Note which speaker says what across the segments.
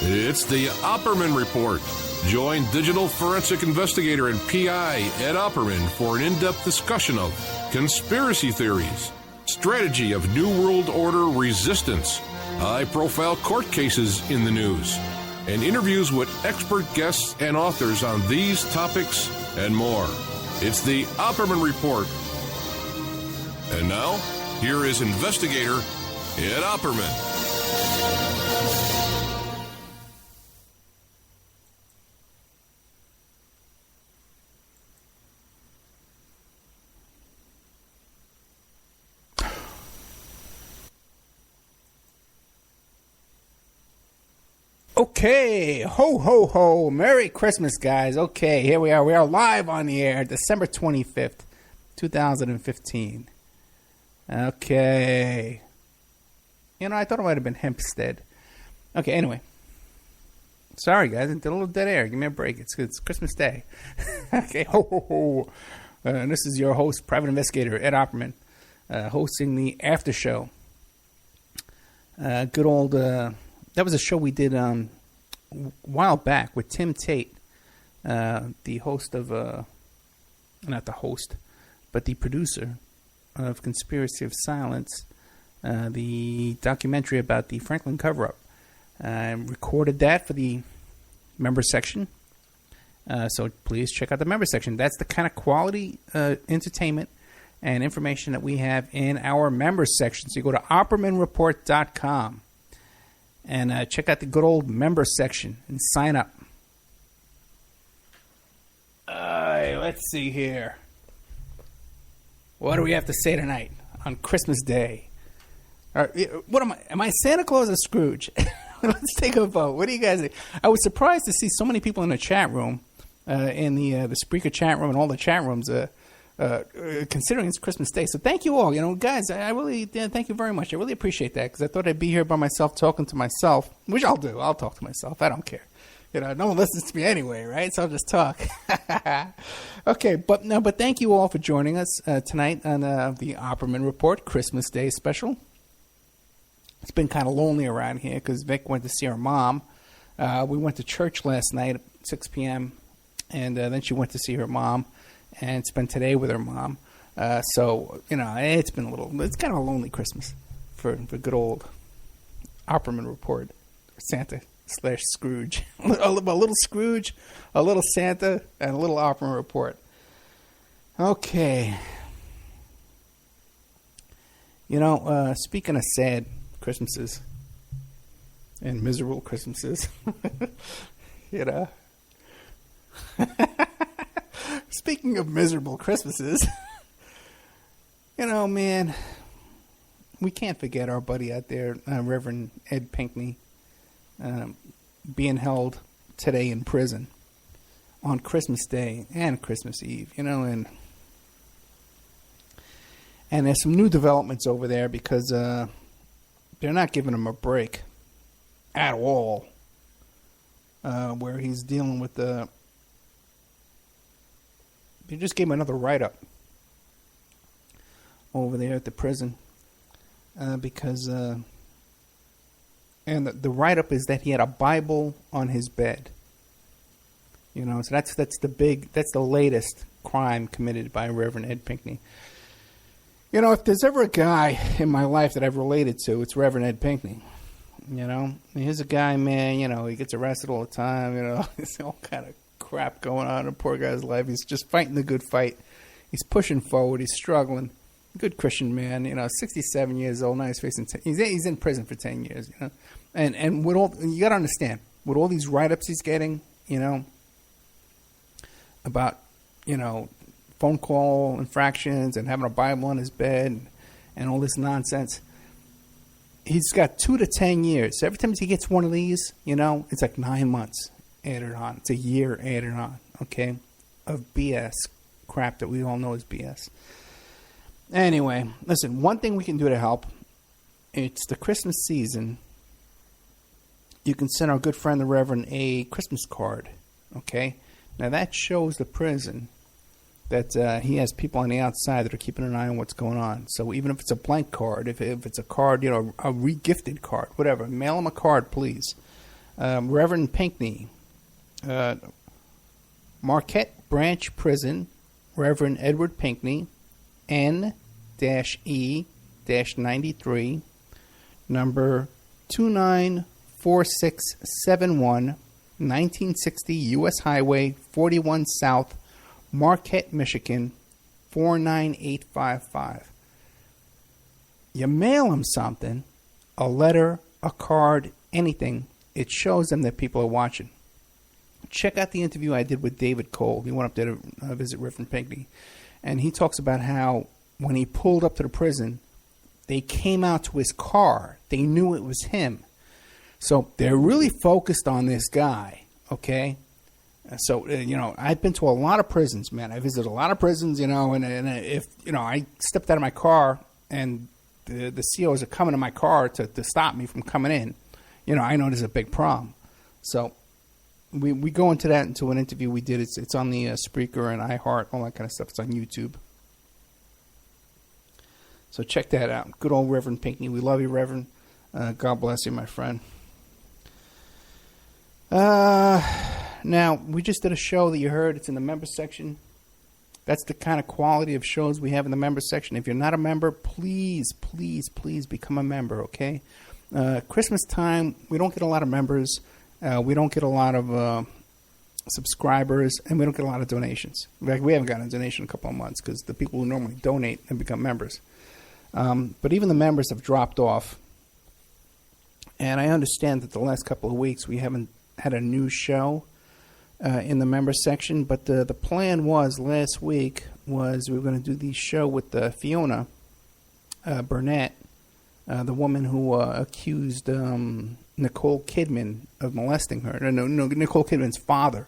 Speaker 1: It's the Opperman Report. Join digital forensic investigator and PI Ed Opperman for an in-depth discussion of conspiracy theories, strategy of New World Order resistance, high-profile court cases in the news, and interviews with expert guests and authors on these topics and more. It's the Opperman Report. And now, here is investigator Ed Opperman.
Speaker 2: Okay, ho, ho, ho. Merry Christmas, guys. Okay, here we are. We are live on the air, December 25th, 2015. Okay. You know, I thought it might have been Hemstead. Okay, anyway. Sorry, guys. I did a little dead air. Give me a break. It's Christmas Day. Okay, ho, ho, ho. And this is your host, Private Investigator Ed Opperman, hosting the after show. Good old... That was a show we did a while back with Tim Tate, the host of, not the host, but the producer of Conspiracy of Silence, the documentary about the Franklin cover-up. I recorded that for the member section, so please check out the member section. That's the kind of quality entertainment and information that we have in our members section. So you go to OppermanReport.com. And check out the good old member section and sign up. Let's see here. What do we have to say tonight on Christmas Day? What am I? Am I Santa Claus or Scrooge? Let's take a vote. What do you guys think? I was surprised to see so many people in the chat room, in the Spreaker chat room and all the chat rooms, considering it's Christmas Day. So thank you all. You know, guys, I really thank you very much. I really appreciate that because I thought I'd be here by myself talking to myself, which I'll do. I'll talk to myself. I don't care. You know, no one listens to me anyway, right? So I'll just talk. Okay, but thank you all for joining us tonight on the Opperman Report Christmas Day special. It's been kind of lonely around here because Vic went to see her mom. We went to church last night at 6 p.m., and then she went to see her mom and spent today with her mom. So, you know, it's kind of a lonely Christmas for good old Opperman Report, Santa/Scrooge. a little Scrooge, a little Santa, and a little Opperman Report. Okay. You know, speaking of sad Christmases and miserable Christmases, you know. Speaking of miserable Christmases, you know, man, we can't forget our buddy out there, Reverend Ed Pinkney, being held today in prison on Christmas Day and Christmas Eve, you know, and there's some new developments over there because they're not giving him a break at all, where he's dealing with the... They just gave him another write-up over there at the prison because... and the write-up is that he had a Bible on his bed. You know, so that's the latest crime committed by Reverend Ed Pinkney. You know, if there's ever a guy in my life that I've related to, it's Reverend Ed Pinkney. You know, here's a guy, man, you know, he gets arrested all the time, you know, there's all kind of crap going on in the poor guy's life. He's just fighting the good fight. He's pushing forward. He's struggling. Good Christian man, you know, 67 years old. Now he's facing, he's in prison for 10 years, you know. And with all, you got to understand, with all these write-ups he's getting, you know, about, you know, phone call infractions and having a Bible on his bed and all this nonsense, he's got 2 to 10 years. So every time he gets one of these, you know, it's like 9 months added on. It's a year added on, okay, of BS crap that we all know is BS. Anyway, listen, one thing we can do to help, it's the Christmas season. You can send our good friend, the Reverend, a Christmas card, okay? Now, that shows the prison that he has people on the outside that are keeping an eye on what's going on. So even if it's a blank card, if it's a card, you know, a re-gifted card, whatever, mail him a card, please. Reverend Pinkney, Marquette Branch Prison, Reverend Edward Pinkney, N-E-93, number 294671, 1960 U.S. Highway 41 South, Marquette, Michigan, 49855. You mail them something, a letter, a card, anything. It shows them that people are watching. Check out the interview I did with David Cole. He went up there to visit Reverend Pinkney. And he talks about how when he pulled up to the prison, they came out to his car. They knew it was him. So they're really focused on this guy, okay? So, I've been to a lot of prisons, man. I visited a lot of prisons, and if, I stepped out of my car and the COs are coming to my car to stop me from coming in, I know there's a big problem. So we go into an interview we did. It's on the Spreaker and iHeart, all that kind of stuff. It's on YouTube. So check that out. Good old Reverend Pinkney. We love you, Reverend. God bless you, my friend. Now, we just did a show that you heard. It's in the members section. That's the kind of quality of shows we have in the members section. If you're not a member, please, please, please become a member, okay? Christmas time, we don't get a lot of members. We don't get a lot of subscribers, and we don't get a lot of donations. In fact, we haven't gotten a donation in a couple of months because the people who normally donate and become members. But even the members have dropped off. And I understand that the last couple of weeks we haven't had a new show in the members section. But the plan was last week was we were going to do the show with Fiona Burnett, the woman who accused Nicole Kidman of molesting her. No, Nicole Kidman's father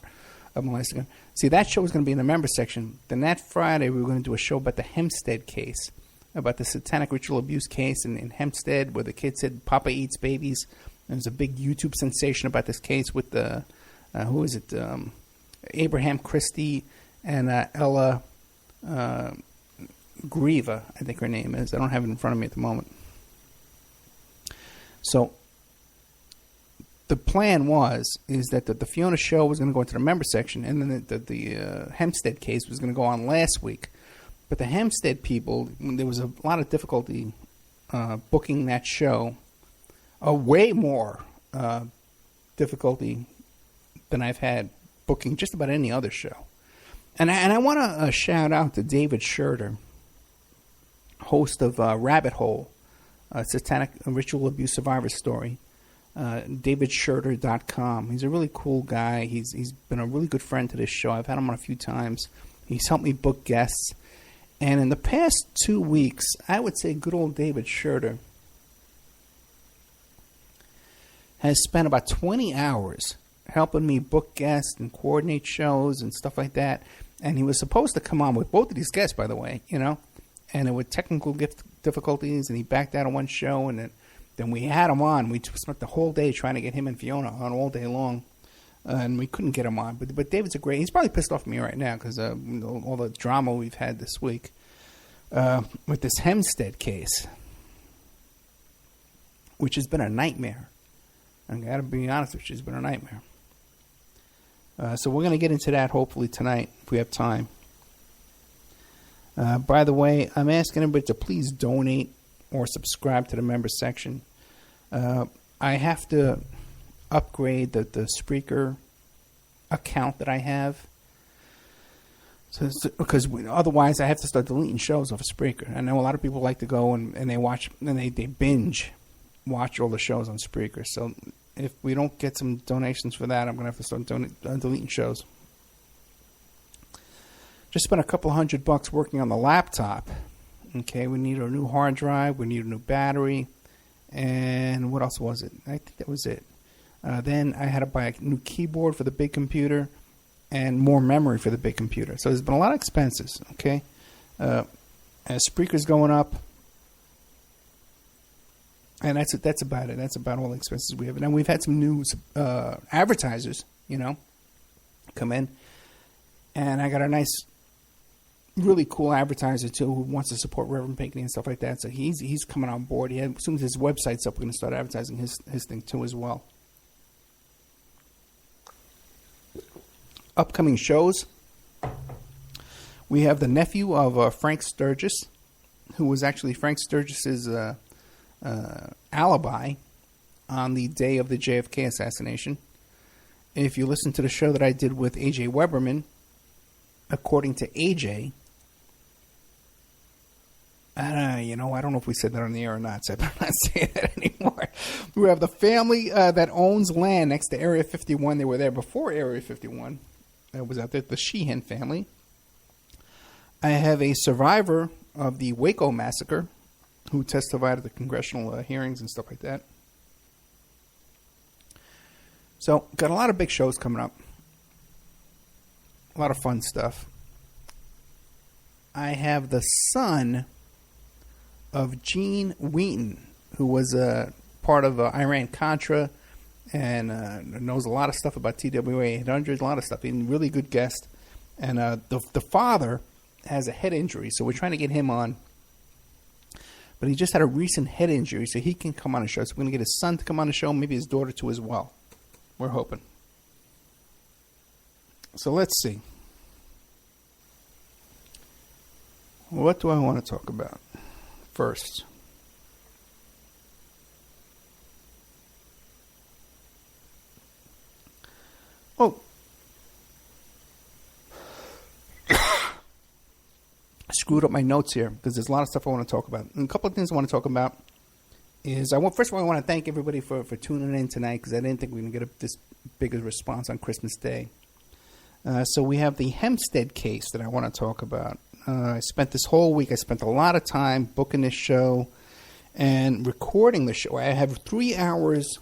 Speaker 2: of molesting her. See, that show was going to be in the members section. Then that Friday we were going to do a show about the Hemstead case, about the satanic ritual abuse case in Hemstead, where the kid said Papa eats babies. There was a big YouTube sensation about this case with who is it? Abraham Christie and Ella Grieva, I think her name is. I don't have it in front of me at the moment. So the plan is that the Fiona show was going to go into the member section, and then the Hemstead case was going to go on last week. But the Hemstead people, there was a lot of difficulty booking that show, way more difficulty than I've had booking just about any other show. And I want to shout out to David Schurter, host of Rabbit Hole, Satanic Ritual Abuse Survivor Story, davidschurter.com. He's a really cool guy. He's been a really good friend to this show. I've had him on a few times. He's helped me book guests. And in the past 2 weeks, I would say good old David Schurter has spent about 20 hours helping me book guests and coordinate shows and stuff like that. And he was supposed to come on with both of these guests, by the way, and there were technical difficulties, and he backed out on one show, and then we had him on. We spent the whole day trying to get him and Fiona on all day long, and we couldn't get him on. But David's he's probably pissed off at me right now because all the drama we've had this week with this Hemstead case, which has been a nightmare. I got to be honest with you, it's been a nightmare. So we're going to get into that hopefully tonight if we have time. By the way, I'm asking everybody to please donate or subscribe to the members section. I have to upgrade the Spreaker account that I have, because otherwise I have to start deleting shows off of Spreaker. I know a lot of people like to go and they watch and they binge watch all the shows on Spreaker. So if we don't get some donations for that, I'm going to have to start deleting shows. Just spent a couple $100 working on the laptop. Okay, we need a new hard drive. We need a new battery. And what else was it? I think that was it. Then I had to buy a new keyboard for the big computer and more memory for the big computer. So there's been a lot of expenses, okay? As Spreaker's going up. And that's about it. That's about all the expenses we have. And we've had some new advertisers, come in. And I got a nice, really cool advertiser, too, who wants to support Reverend Pinkney and stuff like that. So he's coming on board. As soon as his website's up, we're going to start advertising his thing, too, as well. upcoming shows. We have the nephew of Frank Sturgis, who was actually Frank Sturgis's alibi on the day of the JFK assassination. If you listen to the show that I did with A.J. Weberman, according to A.J., I don't know if we said that on the air or not, so I better not say that anymore. We have the family that owns land next to Area 51. They were there before Area 51. That was out there, the Sheehan family. I have a survivor of the Waco massacre who testified at the congressional hearings and stuff like that. So, got a lot of big shows coming up. A lot of fun stuff. I have the son of Gene Wheaton, who was part of Iran-Contra and knows a lot of stuff about TWA 800, a lot of stuff. He's a really good guest. And the father has a head injury, so we're trying to get him on. But he just had a recent head injury, so he can come on the show. So we're going to get his son to come on the show, maybe his daughter too as well. We're hoping. So let's see. What do I want to talk about first? Oh. I screwed up my notes here because there's a lot of stuff I want to talk about. And a couple of things I want to talk about is, first of all, I want to thank everybody for tuning in tonight because I didn't think we were going to get this big a response on Christmas Day. So we have the Hemstead case that I want to talk about. I spent this whole week, I spent a lot of time booking this show and recording the show. I have 3 hours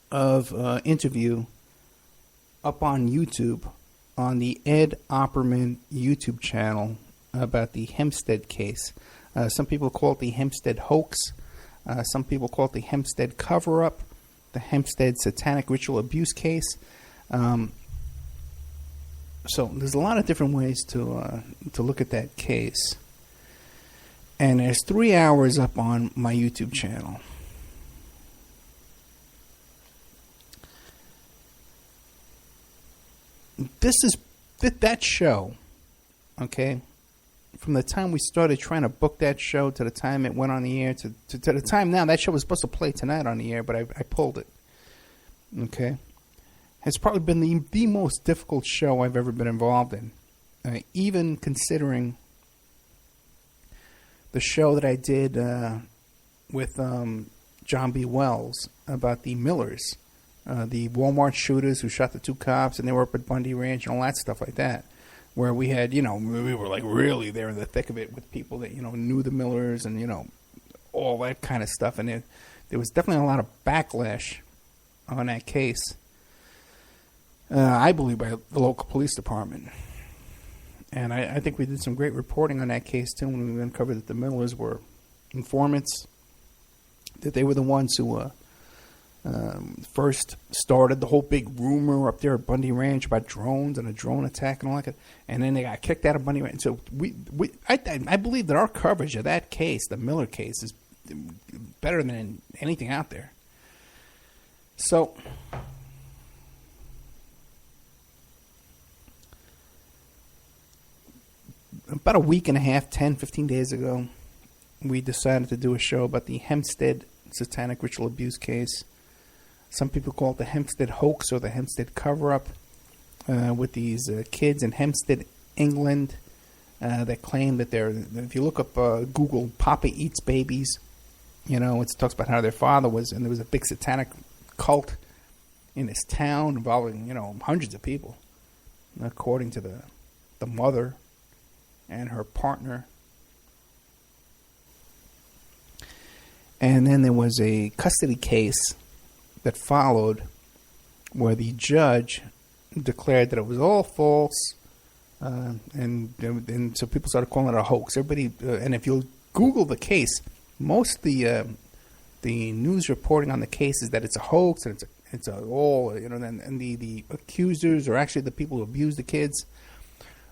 Speaker 2: of interview up on YouTube, on the Ed Opperman YouTube channel, about the Hemstead case. Some people call it the Hemstead hoax. Some people call it the Hemstead cover-up, the Hemstead satanic ritual abuse case. So there's a lot of different ways to look at that case. And there's 3 hours up on my YouTube channel. This is that show, okay? From the time we started trying to book that show to the time it went on the air to the time now, that show was supposed to play tonight on the air, but I pulled it. Okay? It's probably been the most difficult show I've ever been involved in. Even considering the show that I did with John B. Wells about the Millers, the Walmart shooters who shot the 2 cops, and they were up at Bundy Ranch and all that stuff like that, where we had, we were like really there in the thick of it with people that, knew the Millers and, all that kind of stuff. And there was definitely a lot of backlash on that case, I believe, by the local police department. And I think we did some great reporting on that case, too, when we uncovered that the Millers were informants, that they were the ones who first started the whole big rumor up there at Bundy Ranch about drones and a drone attack and all that. And then they got kicked out of Bundy Ranch. So I believe that our coverage of that case, the Miller case, is better than anything out there. So about a week and a half, 15 days ago, we decided to do a show about the Hemstead satanic ritual abuse case. Some people call it the Hemstead hoax or the Hemstead cover-up, with these kids in Hemstead, England, that claim that they're, if you look up Google, Papa Eats Babies, it talks about how their father was, and there was a big satanic cult in this town involving, hundreds of people, according to the mother and her partner. And then there was a custody case that followed where the judge declared that it was all false, and so people started calling it a hoax. Everybody, and if you Google the case, most of the news reporting on the case is that it's a hoax and it's all, and the accusers are actually the people who abuse the kids.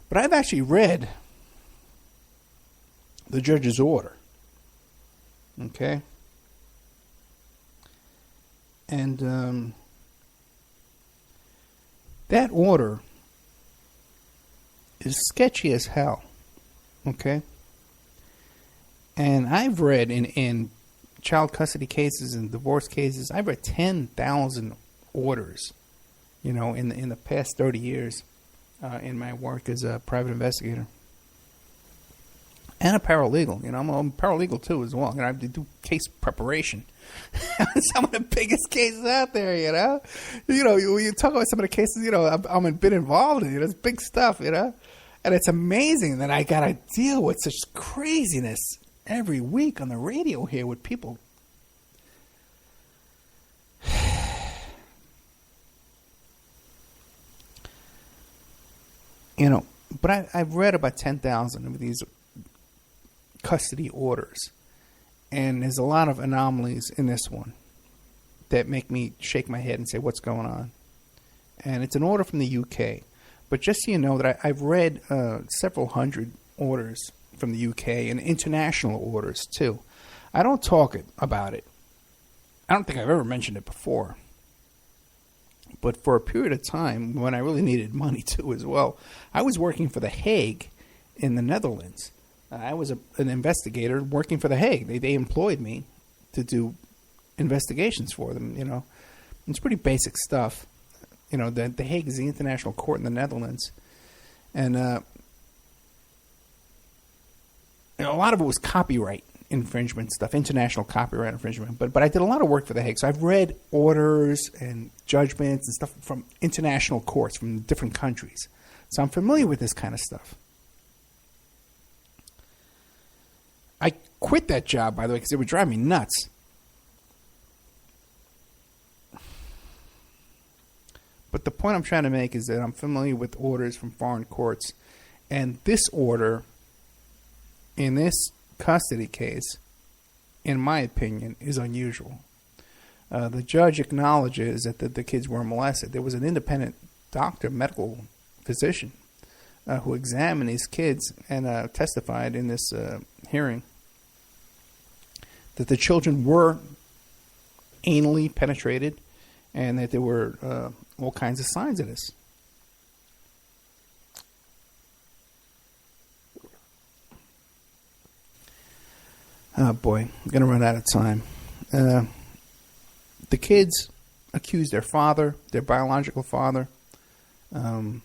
Speaker 2: But I've actually read the judge's order. Okay? And That order is sketchy as hell. Okay? And I've read in child custody cases and divorce cases, I've read 10,000 orders, in the past 30 years in my work as a private investigator. And a paralegal. I'm a paralegal too as well. I have to do case preparation. Some of the biggest cases out there, you talk about some of the cases, I've been involved in. It's big stuff, and it's amazing that I got to deal with such craziness every week on the radio here with people. But I've read about 10,000 of these custody orders, and there's a lot of anomalies in this one that make me shake my head and say, what's going on? And it's an order from the UK. But just so you know that I've read several hundred orders from the UK and international orders too. I don't talk about it. I don't think I've ever mentioned it before. But for a period of time, when I really needed money too as well, I was working for The Hague in the Netherlands. I was an investigator working for The Hague. They employed me to do investigations for them, It's pretty basic stuff. The Hague is the international court in the Netherlands. And a lot of it was copyright infringement stuff, international copyright infringement. But I did a lot of work for The Hague. So I've read orders and judgments and stuff from international courts from different countries. So I'm familiar with this kind of stuff. I quit that job, by the way, because it would drive me nuts. But the point I'm trying to make is that I'm familiar with orders from foreign courts. And this order, in this custody case, in my opinion, is unusual. The judge acknowledges that the kids were molested. There was an independent doctor, medical physician, who examined these kids and testified in this hearing that the children were anally penetrated and that there were all kinds of signs of this. Oh boy, I'm going to run out of time. The kids accused their father, their biological father, and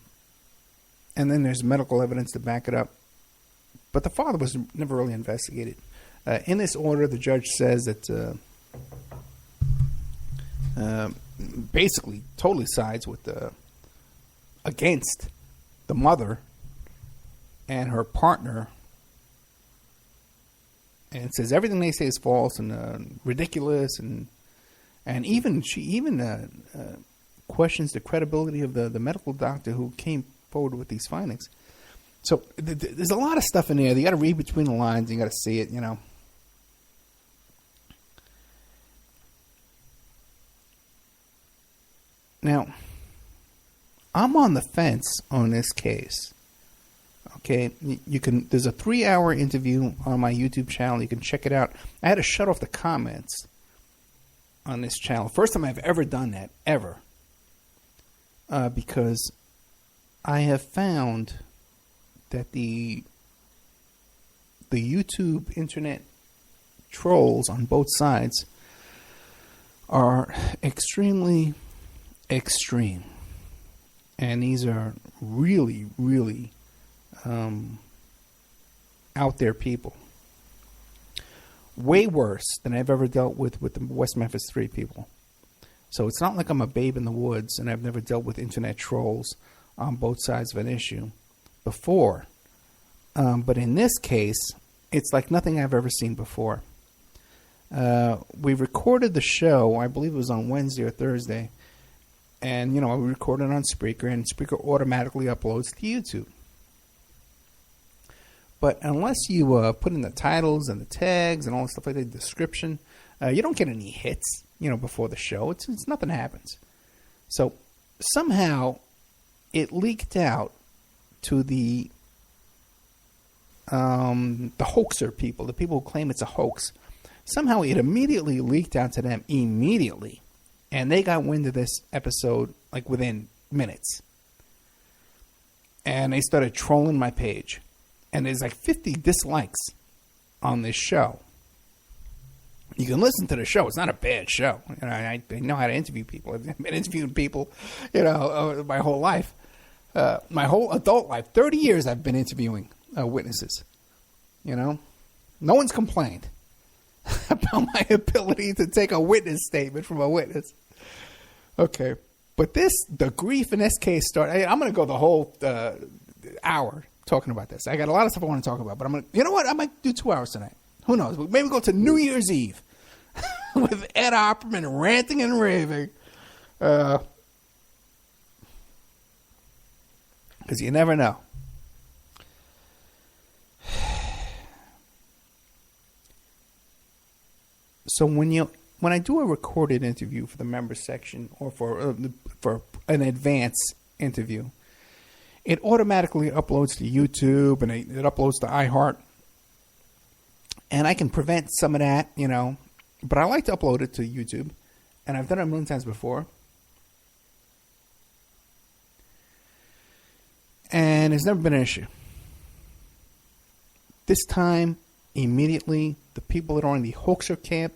Speaker 2: then there's medical evidence to back it up. But the father was never really investigated. In this order, the judge says that basically totally sides with against the mother and her partner, and says everything they say is false and ridiculous, and she questions the credibility of the medical doctor who came forward with these findings. So there's a lot of stuff in there. You got to read between the lines. You got to see it. Now, I'm on the fence on this case. Okay, there's a 3-hour interview on my YouTube channel. You can check it out. I had to shut off the comments on this channel. First time I've ever done that, ever. Because I have found that the YouTube internet trolls on both sides are extremely extreme. And these are really, really out there people. Way worse than I've ever dealt with the West Memphis 3 people. So it's not like I'm a babe in the woods and I've never dealt with internet trolls on both sides of an issue before. But in this case, it's like nothing I've ever seen before. We recorded the show, I believe it was on Wednesday or Thursday, and, we recorded it on Spreaker, and Spreaker automatically uploads to YouTube. But unless you put in the titles and the tags and all the stuff like that, the description, you don't get any hits, before the show. It's nothing happens. So somehow it leaked out to the hoaxer people, the people who claim it's a hoax. Somehow it immediately leaked out to them immediately. And they got wind of this episode like within minutes. and they started trolling my page. And there's like 50 dislikes on this show. You can listen to the show. It's not a bad show. You know, I know how to interview people. I've been interviewing people, my whole life. My whole adult life, 30 years I've been interviewing witnesses. No one's complained about my ability to take a witness statement from a witness. Okay. But the grief in this case started. I'm going to go the whole hour talking about this. I got a lot of stuff I want to talk about, but you know what? I might do 2 hours tonight. Who knows? Maybe go to New Year's Eve with Ed Opperman ranting and raving. Because you never know. So when I do a recorded interview for the members section or for an advance interview, it automatically uploads to YouTube and it uploads to iHeart. And I can prevent some of that, but I like to upload it to YouTube. And I've done it a million times before. And it's never been an issue. This time, immediately, the people that are in the hoaxer camp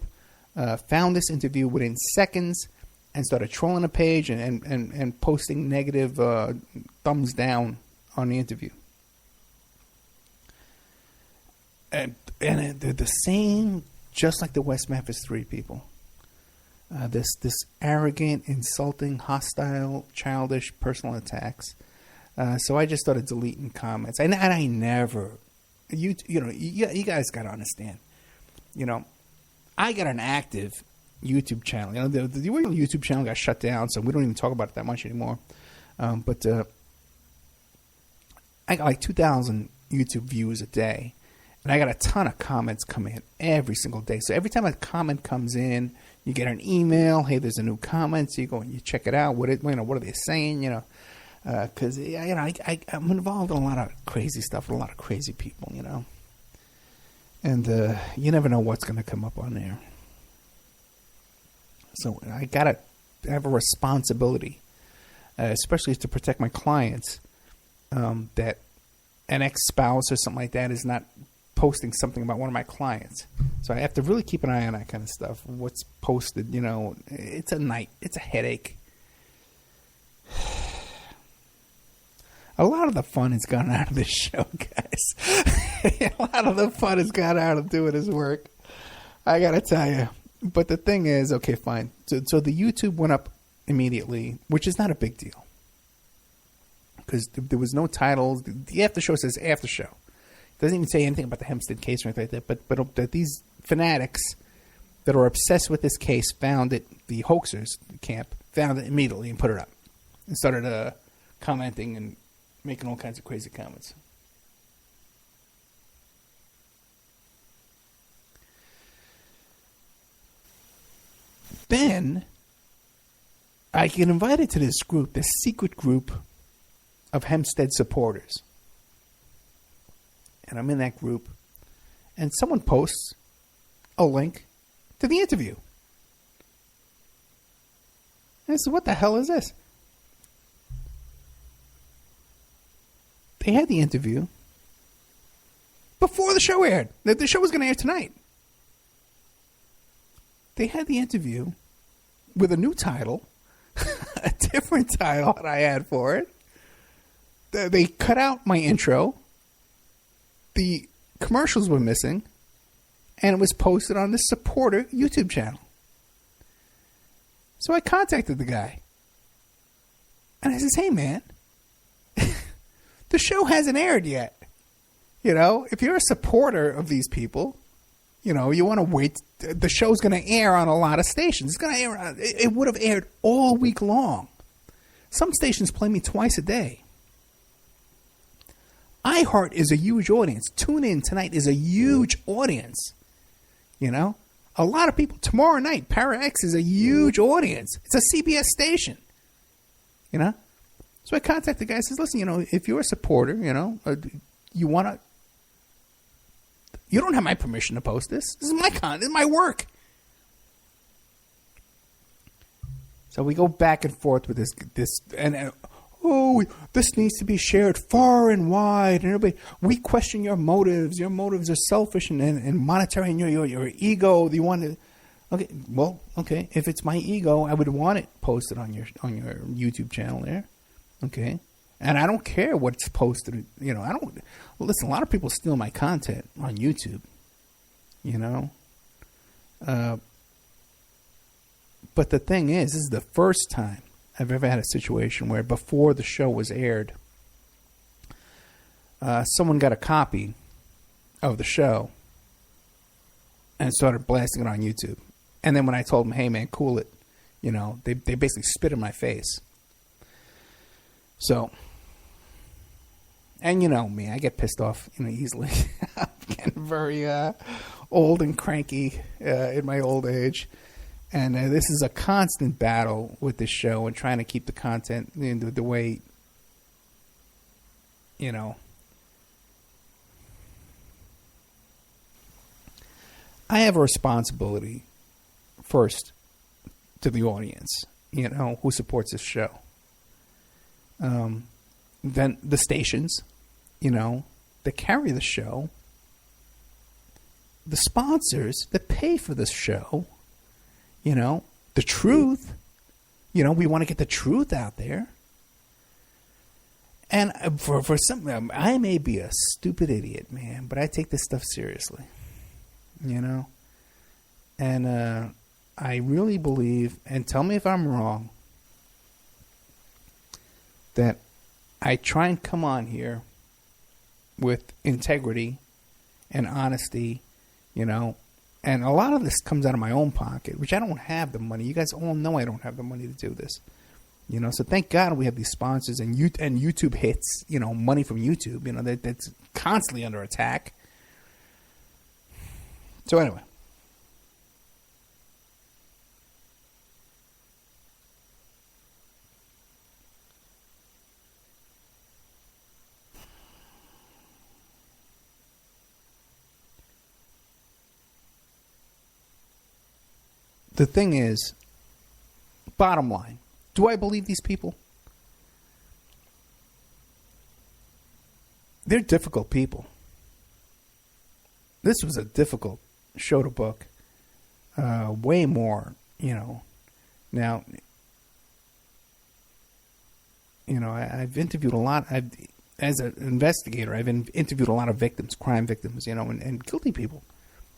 Speaker 2: found this interview within seconds and started trolling the page and posting negative thumbs down on the interview. And they're the same, just like the West Memphis 3 people. This arrogant, insulting, hostile, childish personal attacks. So I just started deleting comments. And I never, you guys got to understand. I got an active YouTube channel. The original YouTube channel got shut down, so we don't even talk about it that much anymore. But I got like 2,000 YouTube views a day. And I got a ton of comments coming in every single day. So every time a comment comes in, you get an email. Hey, there's a new comment. So you go and you check it out. What are they saying? Because I'm involved in a lot of crazy stuff with a lot of crazy people. And you never know what's going to come up on there. So I gotta have a responsibility, especially to protect my clients. That an ex-spouse or something like that is not posting something about one of my clients. So I have to really keep an eye on that kind of stuff. What's posted, it's a headache. A lot of the fun has gone out of this show, guys. A lot of the fun has gone out of doing this work. I got to tell you. But the thing is, okay, fine. So the YouTube went up immediately, which is not a big deal. Because there was no titles. The after show says after show. It doesn't even say anything about the Hemstead case or anything like that. But these fanatics that are obsessed with this case found it, the hoaxers camp, found it immediately and put it up. And started commenting and making all kinds of crazy comments. Then I get invited to this group, this secret group of Hemstead supporters. And I'm in that group. And someone posts a link to the interview. And I said, what the hell is this? They had the interview before the show aired. The show was going to air tonight. They had the interview with a new title, a different title that I had for it. They cut out my intro. The commercials were missing. And it was posted on the supporter YouTube channel. So I contacted the guy. And I says, hey, man, the show hasn't aired yet. If you're a supporter of these people, you want to wait. The show's going to air on a lot of stations. It's going to air. It would have aired all week long. Some stations play me twice a day. iHeart is a huge audience. Tune In tonight is a huge audience. A lot of people. Tomorrow night, Para X is a huge audience. It's a CBS station. So I contacted the guy. I says, listen, if you're a supporter, you want to. You don't have my permission to post this. This is my content. This is my work. So we go back and forth with this, and oh, this needs to be shared far and wide, and everybody, we question your motives. Your motives are selfish and monetary, and your ego. You want to, okay, well, okay. If it's my ego, I would want it posted on your YouTube channel there, okay. And I don't care what's posted. You know, I don't listen. A lot of people steal my content on YouTube. You know, but the thing is, this is the first time I've ever had a situation where before the show was aired, someone got a copy of the show and started blasting it on YouTube. And then when I told them, hey, man, cool it, you know, they basically spit in my face. So, and you know me, I get pissed off, you know, easily. I'm getting very old and cranky in my old age. And this is a constant battle with this show and trying to keep the content the way, you know. I have a responsibility first to the audience, you know, who supports this show. Then the stations, you know, that carry the show. The sponsors that pay for this show. You know, the truth, you know, we want to get the truth out there. And for some, I may be a stupid idiot, man, but I take this stuff seriously, you know. And I really believe, and tell me if I'm wrong, that I try and come on here with integrity and honesty, you know. And a lot of this comes out of my own pocket, which I don't have the money. You guys all know I don't have the money to do this. You know, so thank God we have these sponsors and YouTube hits, you know, money from YouTube, you know, that's constantly under attack. So anyway. The thing is, bottom line, do I believe these people? They're difficult people. This was a difficult show to book. Way more, you know. Now, you know, I've interviewed a lot. As an investigator, I've interviewed a lot of victims, crime victims, you know, and guilty people.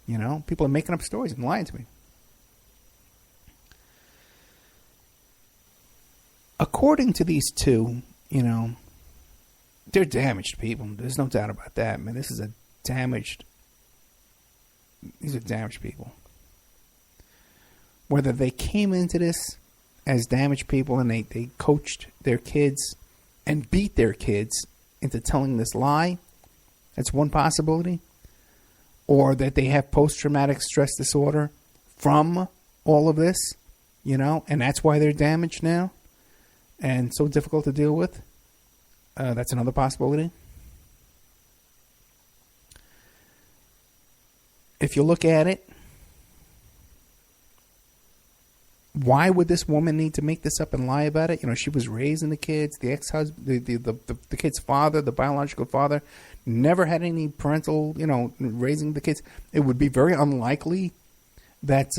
Speaker 2: You know, people are making up stories and lying to me. According to these two, you know, they're damaged people. There's no doubt about that, man. These are damaged people. Whether they came into this as damaged people and they coached their kids and beat their kids into telling this lie, that's one possibility. Or that they have post-traumatic stress disorder from all of this, you know, and that's why they're damaged now. And so difficult to deal with. That's another possibility. If you look at it, why would this woman need to make this up and lie about it? You know, she was raising the kids. The ex-husband, the kid's father, the biological father, never had any parental, you know, raising the kids. It would be very unlikely that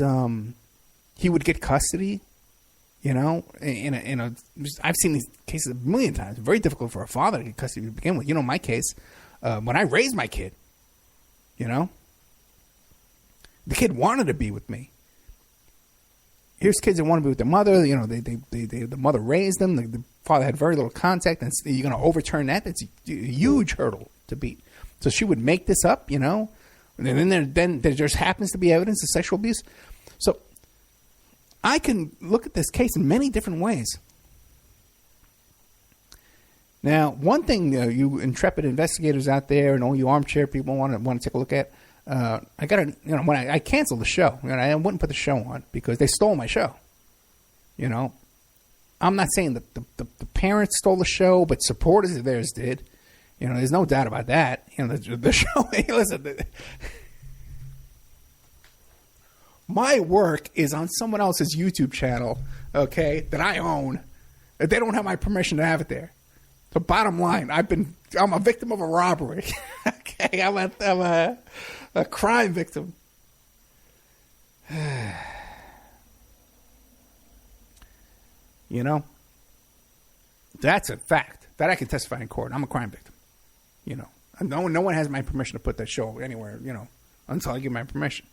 Speaker 2: he would get custody. You know, I've seen these cases a million times. Very difficult for a father to get custody to begin with. You know, my case, when I raised my kid, you know, the kid wanted to be with me. Here's kids that want to be with their mother. You know, the mother raised them. The father had very little contact. And you're going to overturn that? That's a huge hurdle to beat. So she would make this up, you know, and then there just happens to be evidence of sexual abuse. So I can look at this case in many different ways. Now, one thing you intrepid investigators out there and all you armchair people want to take a look at, I got to, you know, when I canceled the show, you know, I wouldn't put the show on because they stole my show. You know, I'm not saying that the parents stole the show, but supporters of theirs did. You know, there's no doubt about that. You know, the show. Listen. My work is on someone else's YouTube channel, okay, that I own, They don't have my permission to have it there. The bottom line, I'm a victim of a robbery. Okay, I'm a crime victim. You know, that's a fact that I can testify in court. I'm a crime victim. You know, no one has my permission to put that show anywhere, you know, until I give my permission.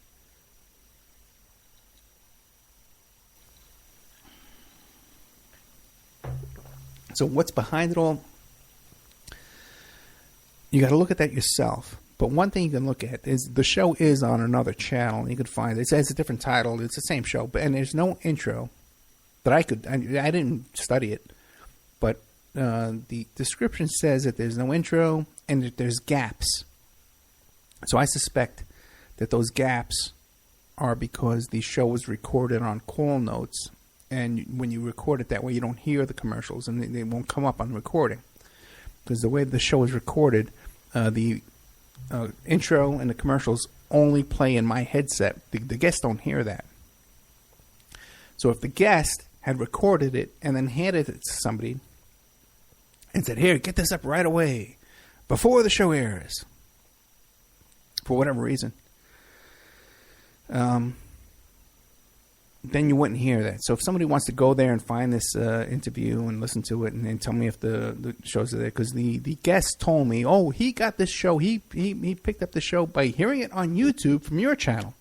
Speaker 2: So what's behind it all? You got to look at that yourself. But one thing you can look at is the show is on another channel. You could find it. It has a different title. It's the same show, and there's no intro that I didn't study it, but the description says that there's no intro and that there's gaps. So I suspect that those gaps are because the show was recorded on call notes, and when you record it that way, you don't hear the commercials, and they won't come up on recording. Because the way the show is recorded, the intro and the commercials only play in my headset. The guests don't hear that. So if the guest had recorded it and then handed it to somebody and said, here, get this up right away before the show airs, for whatever reason, then you wouldn't hear that. So if somebody wants to go there and find this interview and listen to it and tell me if the shows are there, because the guest told me, oh, he got this show, he picked up the show by hearing it on YouTube from your channel.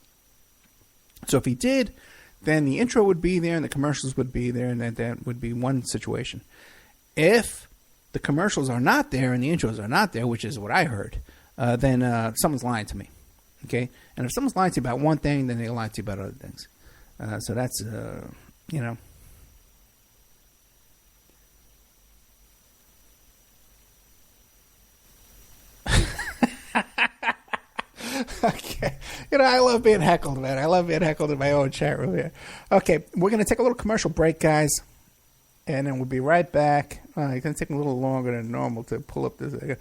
Speaker 2: So if he did, then the intro would be there and the commercials would be there, and that would be one situation. If the commercials are not there and the intros are not there, which is what I heard, then someone's lying to me. Okay? And if someone's lying to you about one thing, then they'll lie to you about other things. So that's, you know. Okay. You know, I love being heckled, man. I love being heckled in my own chat room here. Okay, we're going to take a little commercial break, guys. And then we'll be right back. It's going to take a little longer than normal to pull up this.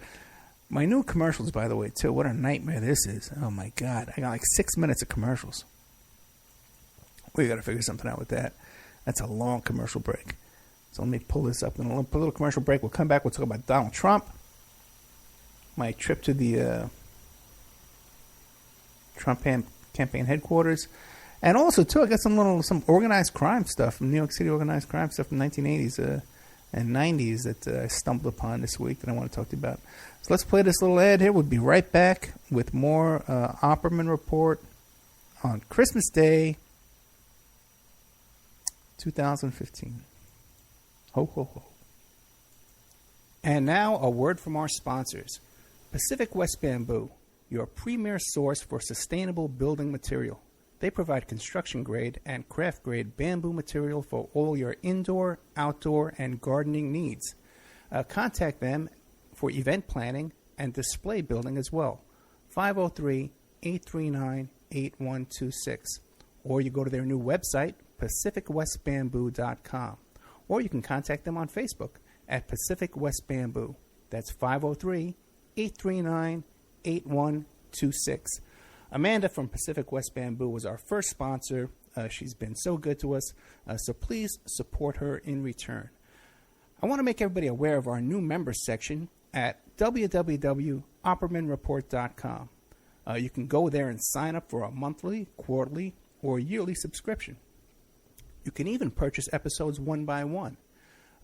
Speaker 2: My new commercials, by the way, too. What a nightmare this is. Oh, my God. I got like 6 minutes of commercials. We got to figure something out with that. That's a long commercial break. So let me pull this up. Then we'll put a little commercial break. We'll come back. We'll talk about Donald Trump. My trip to the Trump campaign headquarters. And also, too, I got some organized crime stuff from New York City, organized crime stuff from the 1980s and 90s that I stumbled upon this week that I want to talk to you about. So let's play this little ad here. We'll be right back with more Opperman Report on Christmas Day 2015. Ho, ho, ho. And now a word from our sponsors. Pacific West Bamboo, your premier source for sustainable building material. They provide construction-grade and craft-grade bamboo material for all your indoor, outdoor, and gardening needs. Contact them for event planning and display building as well. 503-839-8126. Or you go to their new website, PacificWestBamboo.com. Or you can contact them on Facebook at Pacific West Bamboo. That's 503-839-8126. Amanda from Pacific West Bamboo was our first sponsor. She's been so good to us, so please support her in return. I want to make everybody aware of our new members section at www.oppermanreport.com. You can go there and sign up for a monthly, quarterly, or yearly subscription. You can even purchase episodes one by one.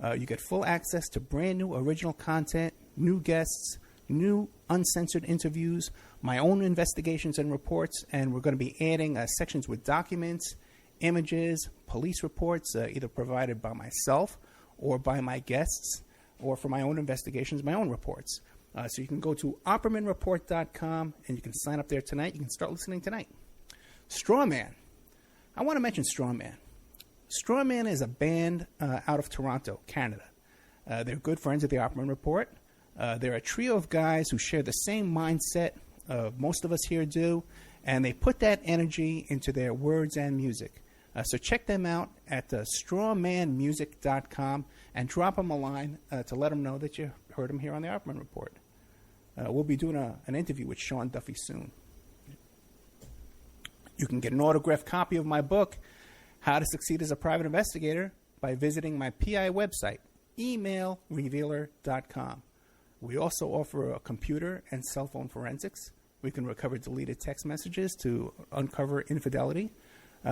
Speaker 2: You get full access to brand new original content, new guests, new uncensored interviews, my own investigations and reports, and we're going to be adding sections with documents, images, police reports, either provided by myself or by my guests, or for my own investigations, my own reports. So you can go to OppermanReport.com and you can sign up there tonight. You can start listening tonight. Strawman. I want to mention Strawman. Strawman is a band out of Toronto, Canada. They're good friends of the Opperman Report. They're a trio of guys who share the same mindset most of us here do, and they put that energy into their words and music. So check them out at strawmanmusic.com and drop them a line to let them know that you heard them here on the Opperman Report. We'll be doing an interview with Sean Duffy soon. You can get an autographed copy of my book, How to Succeed as a Private Investigator, by visiting my PI website, emailrevealer.com. We also offer a computer and cell phone forensics. We can recover deleted text messages to uncover infidelity.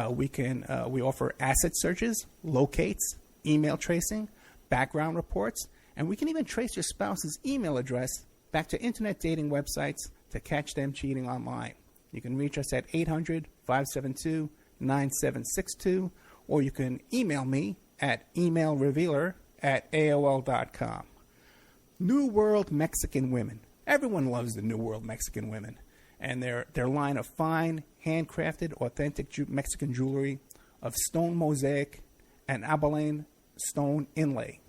Speaker 2: We offer asset searches, locates, email tracing, background reports, and we can even trace your spouse's email address back to internet dating websites to catch them cheating online. You can reach us at 800-572-9762, or you can email me at emailrevealer@aol.com. New World Mexican Women. Everyone loves the New World Mexican Women, and their line of fine, handcrafted, authentic Mexican jewelry of stone mosaic and abalone stone inlay.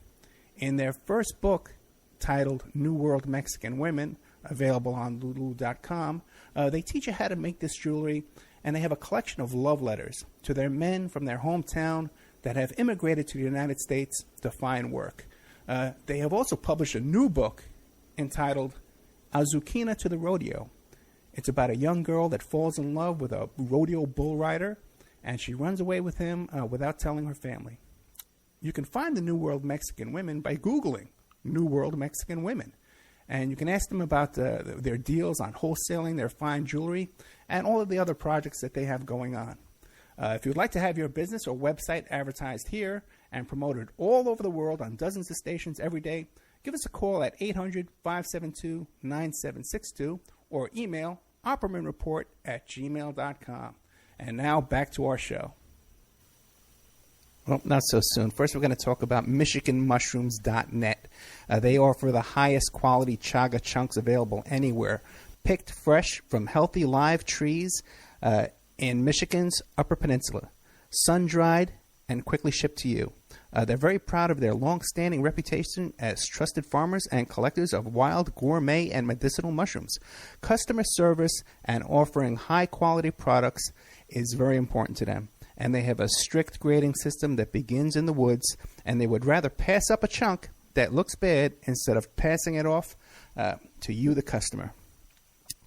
Speaker 2: In their first book, titled New World Mexican Women, available on lulu.com, they teach you how to make this jewelry, and they have a collection of love letters to their men from their hometown that have immigrated to the United States to find work. They have also published a new book entitled Azuquina to the Rodeo. It's about a young girl that falls in love with a rodeo bull rider, and she runs away with him without telling her family. You can find the New World Mexican Women by Googling New World Mexican Women. And you can ask them about their deals on wholesaling their fine jewelry and all of the other projects that they have going on. If you'd like to have your business or website advertised here and promoted all over the world on dozens of stations every day, give us a call at 800-572-9762 or email oppermanreport@gmail.com. And now back to our show. Well, not so soon. First, we're going to talk about MichiganMushrooms.net. They offer the highest quality chaga chunks available anywhere, picked fresh from healthy live trees in Michigan's Upper Peninsula, sun-dried and quickly shipped to you. They're very proud of their long-standing reputation as trusted farmers and collectors of wild, gourmet, and medicinal mushrooms. Customer service and offering high-quality products is very important to them. And they have a strict grading system that begins in the woods, and they would rather pass up a chunk that looks bad instead of passing it off to you, the customer.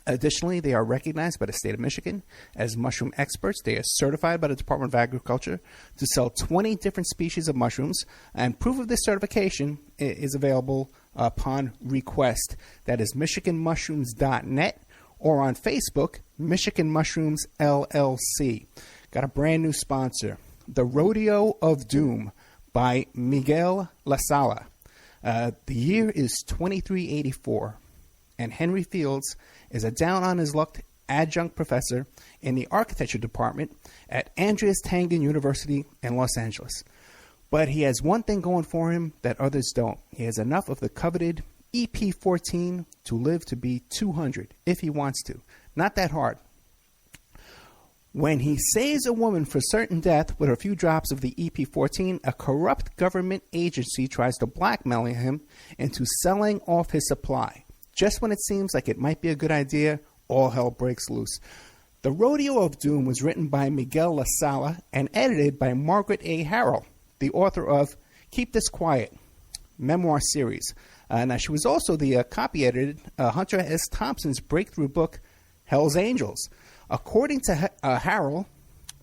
Speaker 2: Additionally, they are recognized by the state of Michigan as mushroom experts. They are certified by the Department of Agriculture to sell 20 different species of mushrooms, and proof of this certification is available upon request. That is MichiganMushrooms.net or on Facebook, Michigan Mushrooms LLC. Got a brand new sponsor, The Rodeo of Doom by Miguel La Sala. The year is 2384, and Henry Fields is a down-on-his-luck adjunct professor in the architecture department at Andreas Tangen University in Los Angeles. But he has one thing going for him that others don't. He has enough of the coveted EP14 to live to be 200 if he wants to. Not that hard. When he saves a woman for certain death with a few drops of the EP14, a corrupt government agency tries to blackmail him into selling off his supply. Just when it seems like it might be a good idea, all hell breaks loose. The Rodeo of Doom was written by Miguel La Sala and edited by Margaret A. Harrell, the author of Keep This Quiet, memoir series. Now, she was also the copy edited Hunter S. Thompson's breakthrough book, Hell's Angels. According to Harrell,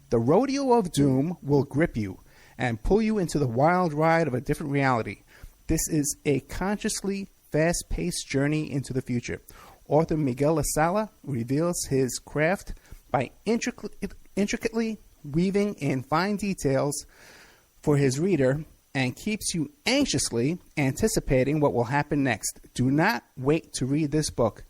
Speaker 2: the Rodeo of Doom will grip you and pull you into the wild ride of a different reality. This is a consciously fast-paced journey into the future. Author Miguel La Sala reveals his craft by intricately weaving in fine details for his reader and keeps you anxiously anticipating what will happen next. Do not wait to read this book.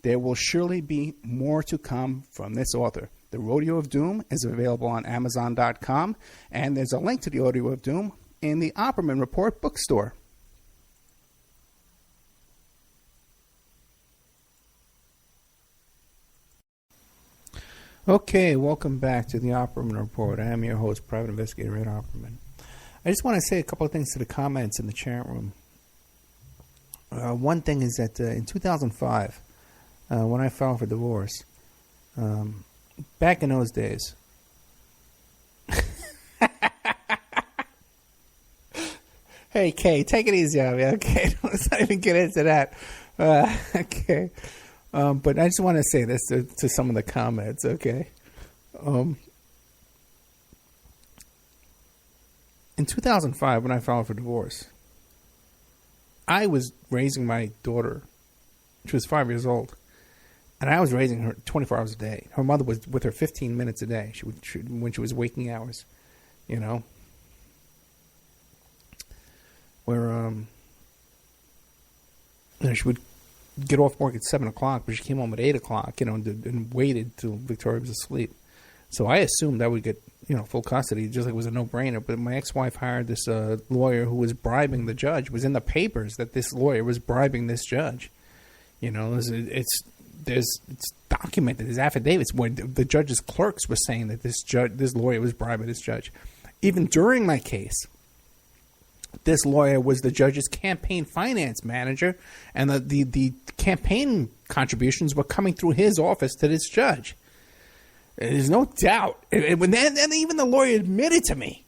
Speaker 2: There will surely be more to come from this author. The Rodeo of Doom is available on Amazon.com, and there's a link to the Rodeo of Doom in the Opperman Report bookstore. Okay, welcome back to the Opperman Report. I am your host, Private Investigator Ed Opperman. I just want to say a couple of things to the comments in the chat room. One thing is that in 2005, when I filed for divorce, back in those days, hey, Kay, take it easy on me, okay? Let's not even get into that. Okay. But I just want to say this to some of the comments, okay? In 2005, when I filed for divorce, I was raising my daughter. She was 5 years old. And I was raising her 24 hours a day. Her mother was with her 15 minutes a day when she was waking hours, you know. Where she would get off work at 7 o'clock, but she came home at 8 o'clock, you know, and waited till Victoria was asleep. So I assumed I would get, you know, full custody, just like it was a no-brainer. But my ex-wife hired this lawyer who was bribing the judge. It was in the papers that this lawyer was bribing this judge. You know, it's documented. There's affidavits where the judge's clerks were saying that this lawyer was bribing this judge. Even during my case, this lawyer was the judge's campaign finance manager, and the campaign contributions were coming through his office to this judge. There's no doubt. And even the lawyer admitted to me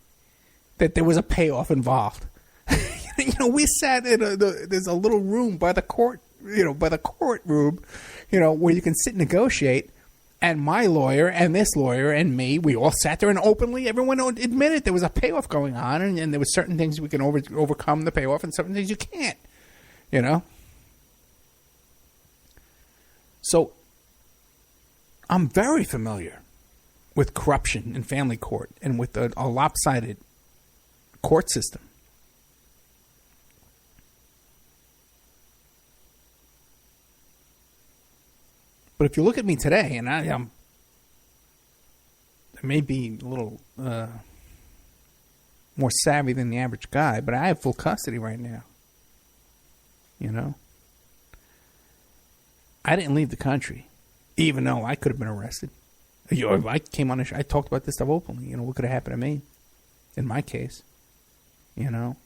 Speaker 2: that there was a payoff involved. You know, we sat in there's a little room by the court, you know, by the courtroom, you know, where you can sit and negotiate. And my lawyer and this lawyer and me, we all sat there and openly, everyone admitted there was a payoff going on, and there were certain things we can overcome the payoff and certain things you can't, you know. So I'm very familiar with corruption in family court and with a lopsided court system. But if you look at me today, and I may be a little more savvy than the average guy, but I have full custody right now. You know? I didn't leave the country, even though I could have been arrested. You know, if I came on I talked about this stuff openly. You know, what could have happened to me in my case? You know?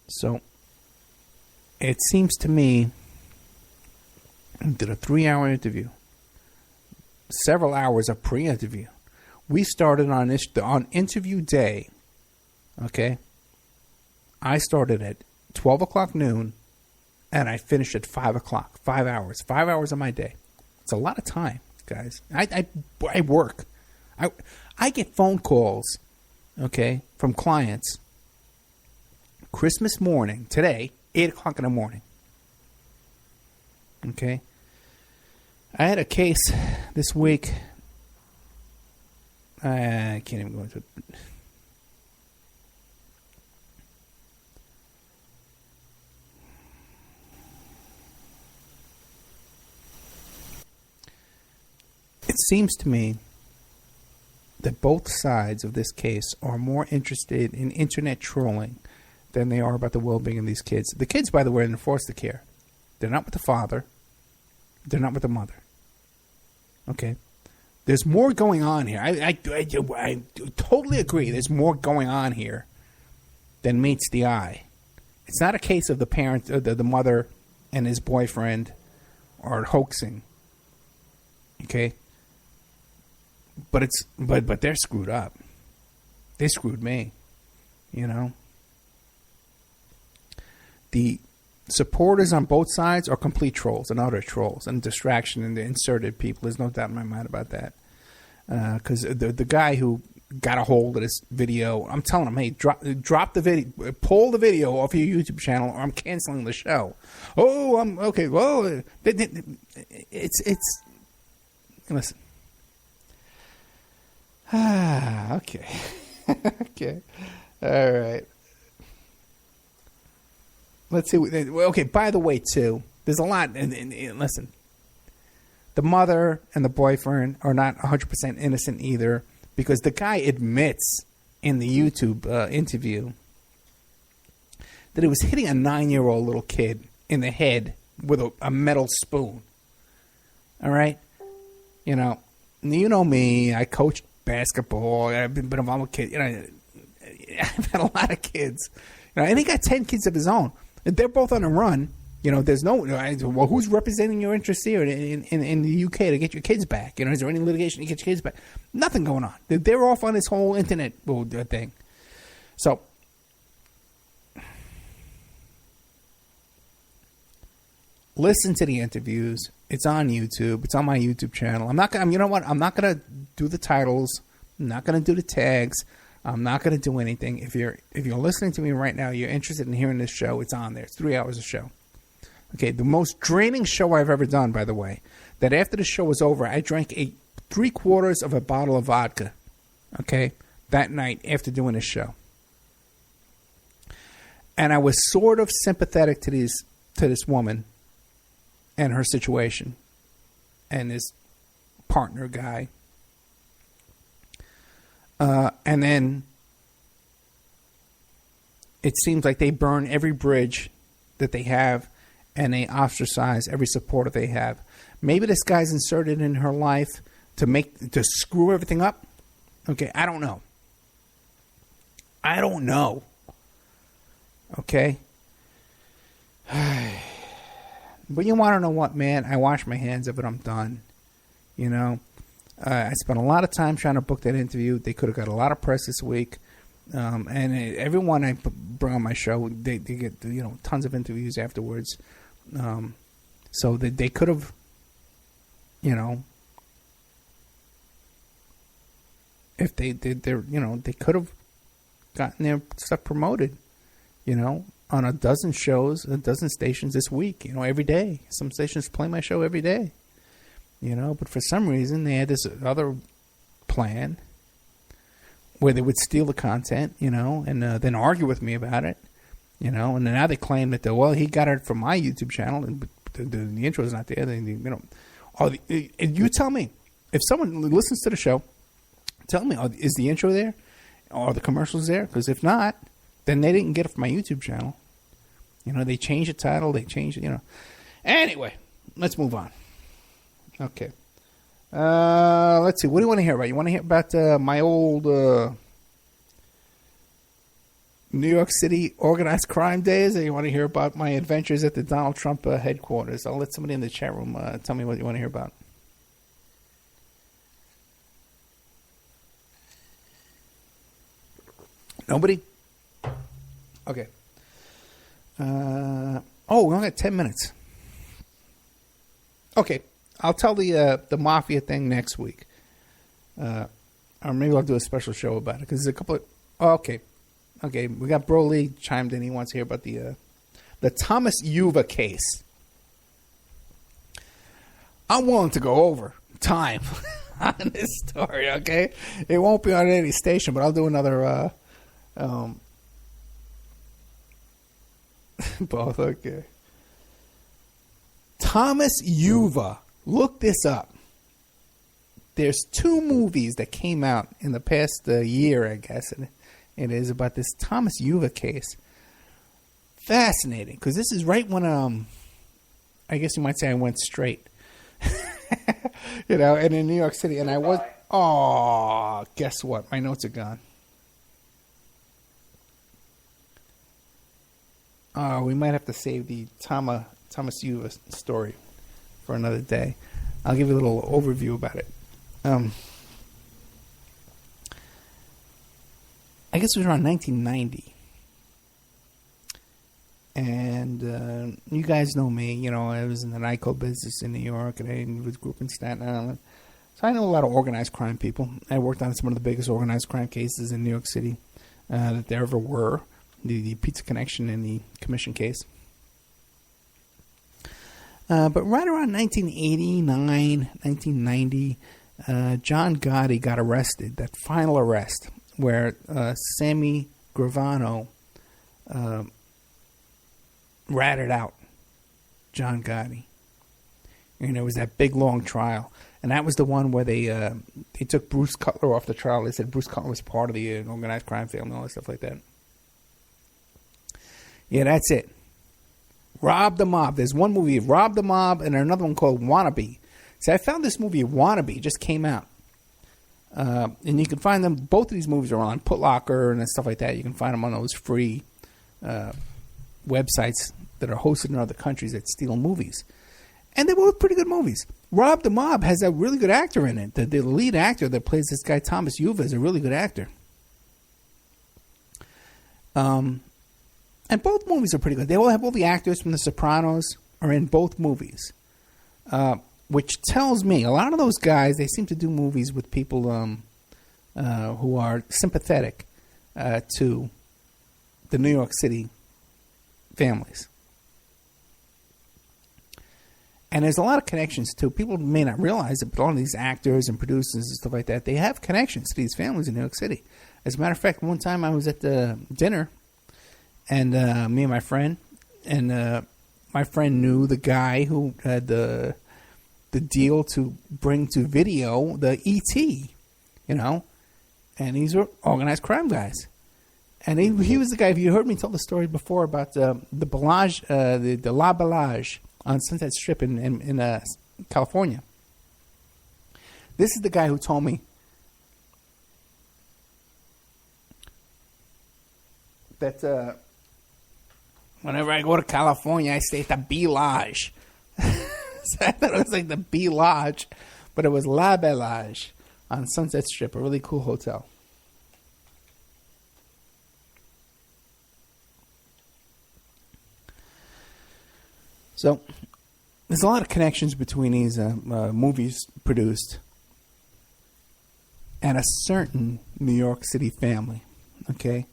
Speaker 2: So it seems to me, I did a 3-hour interview, several hours of pre-interview. We started on interview day, okay? I started at 12 o'clock noon, and I finished at 5 o'clock. 5 hours. 5 hours of my day. It's a lot of time, guys. I work. I get phone calls, okay, from clients Christmas morning, today, 8 o'clock in the morning. Okay. I had a case this week. I can't even go into it. It seems to me that both sides of this case are more interested in internet trolling than they are about the well-being of these kids. The kids, by the way, are in foster care. They're not with the father. They're not with the mother. Okay? There's more going on here. I totally agree. There's more going on here than meets the eye. It's not a case of the parent, the mother and his boyfriend are hoaxing. Okay? But they're screwed up. They screwed me. You know? The supporters on both sides are complete trolls and utter trolls and distraction and the inserted people. There's no doubt in my mind about that. Because the guy who got a hold of this video, I'm telling him, hey, drop the video, pull the video off your YouTube channel, or I'm canceling the show. Oh, I'm okay. Whoa, it's listen. Okay, okay, all right. Let's see. Okay, by the way, too, there's a lot. And listen, the mother and the boyfriend are not 100% innocent either, because the guy admits in the YouTube interview that he was hitting a 9-year-old little kid in the head with a metal spoon. All right? You know me. I coached basketball. I've been involved with kids. You know, I've had a lot of kids. You know, and he got 10 kids of his own. They're both on a run. You know, there's no. Well, who's representing your interests here in the UK to get your kids back? You know, is there any litigation to get your kids back? Nothing going on. They're off on this whole internet thing. So, listen to the interviews. It's on YouTube. It's on my YouTube channel. I'm not gonna. You know what? I'm not gonna do the titles. I'm not gonna do the tags. I'm not going to do anything. If you're listening to me right now, you're interested in hearing this show, it's on there. It's 3 hours of show. Okay, the most draining show I've ever done, by the way, that after the show was over, I drank 3/4 of a bottle of vodka, okay, that night after doing this show. And I was sort of sympathetic to this woman and her situation and this partner guy. And then it seems like they burn every bridge that they have and they ostracize every supporter they have. Maybe this guy's inserted in her life to screw everything up. Okay, I don't know. Okay? But you want to know what, man? I wash my hands of it. I'm done. You know? I spent a lot of time trying to book that interview. They could have got a lot of press this week. And everyone I bring on my show, they get, tons of interviews afterwards. So they could have, if they did they could have gotten their stuff promoted, on a dozen shows, a dozen stations this week, every day. Some stations play my show every day, but for some reason they had this other plan where they would steal the content, and then argue with me about it, and now they claim that, he got it from my YouTube channel, and the intro is not there. You tell me, if someone listens to the show, tell me, is the intro there? Are the commercials there? Because if not, then they didn't get it from my YouTube channel. They changed the title, they changed it, Anyway, let's move on. Okay. Let's see. What do you want to hear about? You want to hear about my old New York City organized crime days, or you want to hear about my adventures at the Donald Trump headquarters? I'll let somebody in the chat room tell me what you want to hear about. Nobody? Okay. We only got 10 minutes. Okay. I'll tell the mafia thing next week. Or maybe I'll do a special show about it. Because there's a couple of... okay. Okay, we got Broly chimed in. He wants to hear about the Thomas Yuva case. I'm willing to go over time on this story, okay? It won't be on any station, but I'll do another... both, okay. Thomas Yuva. Look this up. There's 2 movies that came out in the past year, I guess. It is about this Thomas Yuva case. Fascinating, because this is right when I guess you might say I went straight, and in New York City, and I was. Oh, guess what? My notes are gone. Oh, we might have to save the Thomas Yuva story for another day. I'll give you a little overview about it. I guess it was around 1990. And you guys know me, I was in the nightclub business in New York, and I was group in Staten Island. So I know a lot of organized crime people. I worked on some of the biggest organized crime cases in New York City that there ever were. The Pizza Connection and the Commission case. But right around 1989, 1990, John Gotti got arrested, that final arrest, where Sammy Gravano ratted out John Gotti. And it was that big, long trial. And that was the one where they took Bruce Cutler off the trial. They said Bruce Cutler was part of the organized crime family and all that stuff like that. Yeah, that's it. Rob the Mob. There's one movie, Rob the Mob, and another one called Wannabe. See, I found this movie, Wannabe, just came out. And you can find them, both of these movies are on Putlocker and stuff like that. You can find them on those free websites that are hosted in other countries that steal movies. And they're both pretty good movies. Rob the Mob has a really good actor in it. The lead actor that plays this guy, Thomas Yuva, is a really good actor. And both movies are pretty good. They all have all the actors from The Sopranos are in both movies. Which tells me, a lot of those guys, they seem to do movies with people who are sympathetic to the New York City families. And there's a lot of connections, too. People may not realize it, but all of these actors and producers and stuff like that, they have connections to these families in New York City. As a matter of fact, one time I was at the dinner, and me and my friend, and my friend knew the guy who had the deal to bring to video the E.T., you know, and these were organized crime guys. And he was the guy, if you heard me tell the story before about the Bellage, the La Bellage on Sunset Strip in California. This is the guy who told me that whenever I go to California, I stay at the Bellage. So I thought it was like the B Lodge, but it was La Bellage on Sunset Strip, a really cool hotel. So there's a lot of connections between these movies produced and a certain New York City family. Okay,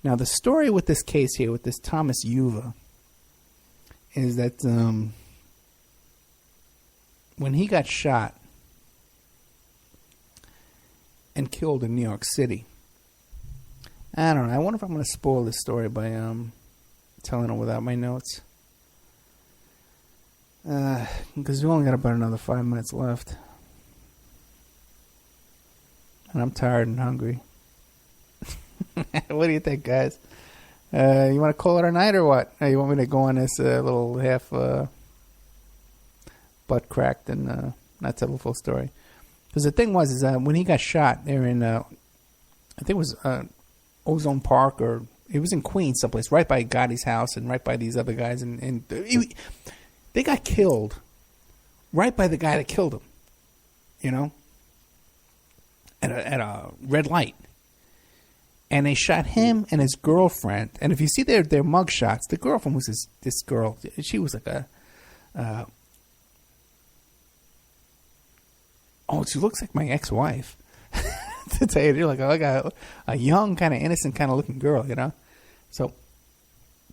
Speaker 2: now the story with this case here, with this Thomas Yuva, is that when he got shot and killed in New York City, I don't know. I wonder if I'm going to spoil this story by telling it without my notes. Because we only got about another 5 minutes left. And I'm tired and hungry. What do you think, guys? You want to call it a night or what? Or you want me to go on this little half butt cracked and not tell the full story? Because the thing was, is when he got shot there in, I think it was Ozone Park, or it was in Queens someplace, right by Gotti's house and right by these other guys. And they got killed right by the guy that killed him, you know, at a red light. And they shot him and his girlfriend. And if you see their mug shots, the girlfriend was this girl. She was like she looks like my ex-wife. To tell you, you're like a young, kind of innocent, kind of looking girl, you know. So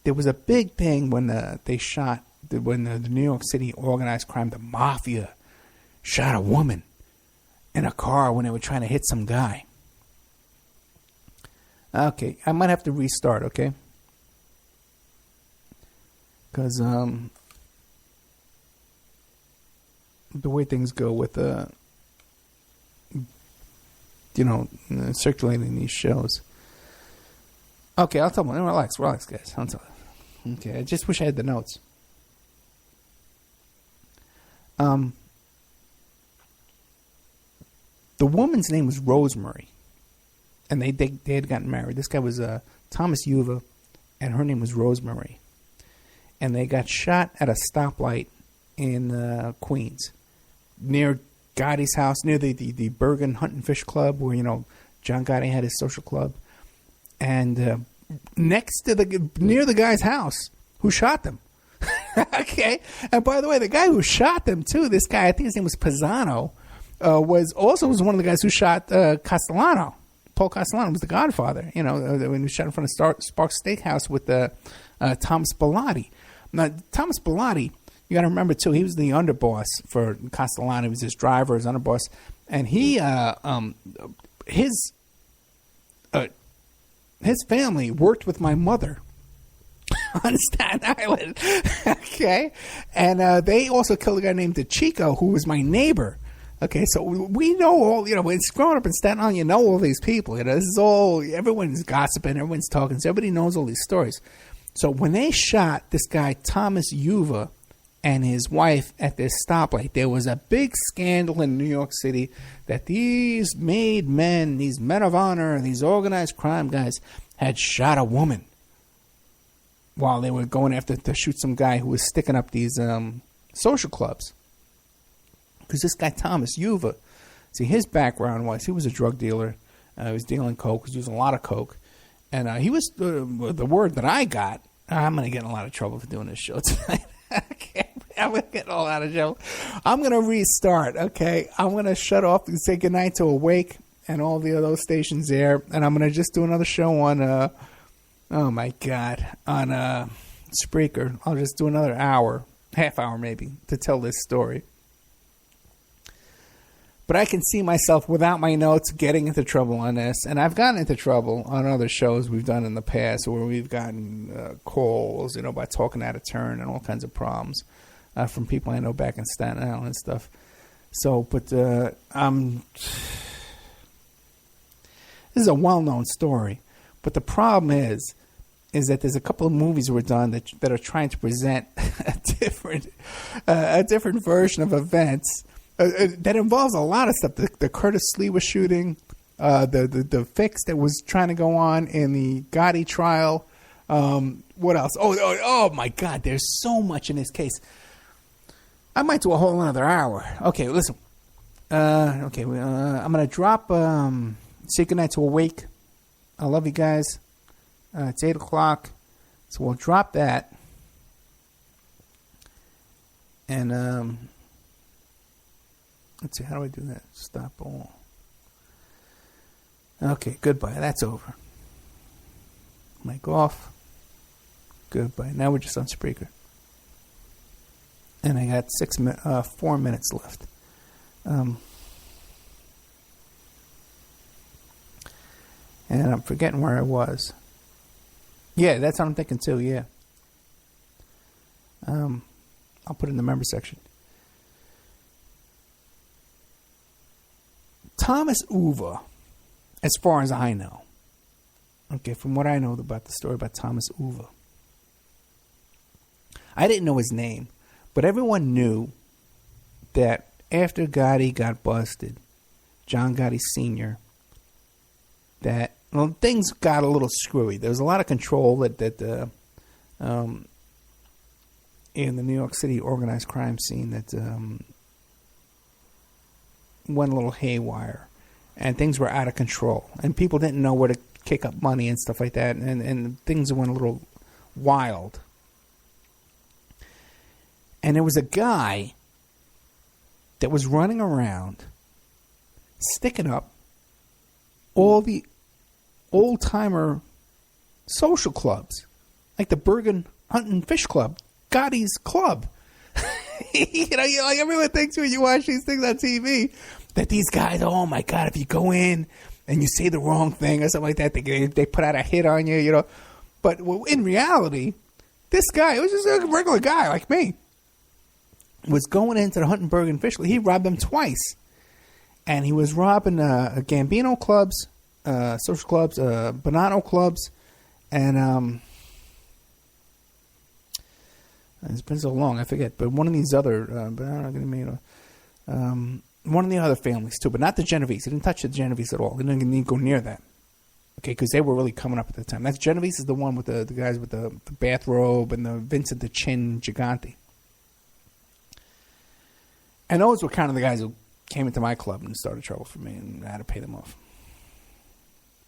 Speaker 2: there was a big thing when they shot, when the New York City organized crime, the mafia, shot a woman in a car when they were trying to hit some guy. Okay, I might have to restart, okay? Because the way things go with circulating these shows. Okay, I'll tell them. Relax, guys. I'll tell you. Okay, I just wish I had the notes. The woman's name was Rosemary, and they had gotten married. This guy was Thomas Yuva, and her name was Rosemary, and they got shot at a stoplight in Queens, near Gotti's house, near the Bergen Hunt and Fish Club, where John Gotti had his social club, and next to near the guy's house who shot them. Okay, and by the way, the guy who shot them too, this guy, I think his name was Pisano, was one of the guys who shot Castellano. Paul Castellano was the Godfather. When he shot in front of Sparks Steakhouse with Thomas Bellotti. Now, Thomas Bellotti, you got to remember too, he was the underboss for Castellano. He was his driver, his underboss, and he his family worked with my mother on Staten Island. Okay, and they also killed a guy named DeChico, who was my neighbor. Okay, so we know all, when it's growing up in Staten Island, you know all these people. This is all, everyone's gossiping, everyone's talking, so everybody knows all these stories. So when they shot this guy, Thomas Yuva, and his wife at this stoplight, there was a big scandal in New York City that these made men, these men of honor, these organized crime guys, had shot a woman while they were going after to shoot some guy who was sticking up these social clubs. Because this guy, Thomas Yuva, see, his background was he was a drug dealer. He was dealing coke. He was using a lot of coke. And he was, the word that I got, I'm going to get in a lot of trouble for doing this show tonight. Okay, I'm going to get all out of trouble. I'm going to restart, okay? I'm going to shut off and say goodnight to Awake. and all the other stations there. And I'm going to just do another show on, oh my God, on Spreaker. I'll just do another hour, half hour maybe, to tell this story. But I can see myself without my notes getting into trouble on this. And I've gotten into trouble on other shows we've done in the past where we've gotten calls, by talking out of turn and all kinds of problems from people I know back in Staten Island and stuff. So, but this is a well-known story. But the problem is that there's a couple of movies were done that are trying to present a different version of events. That involves a lot of stuff. The Curtis Sliwa shooting, the fix that was trying to go on in the Gotti trial. What else? Oh my God! There's so much in this case. I might do a whole another hour. Okay, listen. I'm gonna drop. Say goodnight to Awake. I love you guys. It's 8:00, so we'll drop that. And let's see, how do I do that? Stop all. Okay, goodbye. That's over. Mic off. Goodbye. Now we're just on Spreaker. And I got 4 minutes left. And I'm forgetting where I was. Yeah, that's what I'm thinking too, yeah. I'll put it in the member section. Thomas Uva, as far as I know, okay, from what I know about the story about Thomas Uva, I didn't know his name, but everyone knew that after Gotti got busted, John Gotti Sr., that things got a little screwy. There was a lot of control that in the New York City organized crime scene that went a little haywire, and things were out of control, and people didn't know where to kick up money and stuff like that, and things went a little wild. And there was a guy that was running around sticking up all the old-timer social clubs, like the Bergen Hunt and Fish Club, Gotti's club. Like everyone thinks when you watch these things on TV that these guys, oh my God, if you go in and you say the wrong thing or something like that, they put out a hit on you, But in reality, this guy, it was just a regular guy like me, was going into the Hunt and Bergen Fish Club. He robbed them twice. And he was robbing Gambino clubs, social clubs, Bonanno clubs, and it's been so long, I forget. But one of these other, one of the other families too, but not the Genovese. He didn't touch the Genovese at all. He didn't even go near that. Okay, because they were really coming up at the time. That's Genovese is the one with the guys with the bathrobe and the Vincent the Chin Gigante. And those were kind of the guys who came into my club and started trouble for me, and I had to pay them off.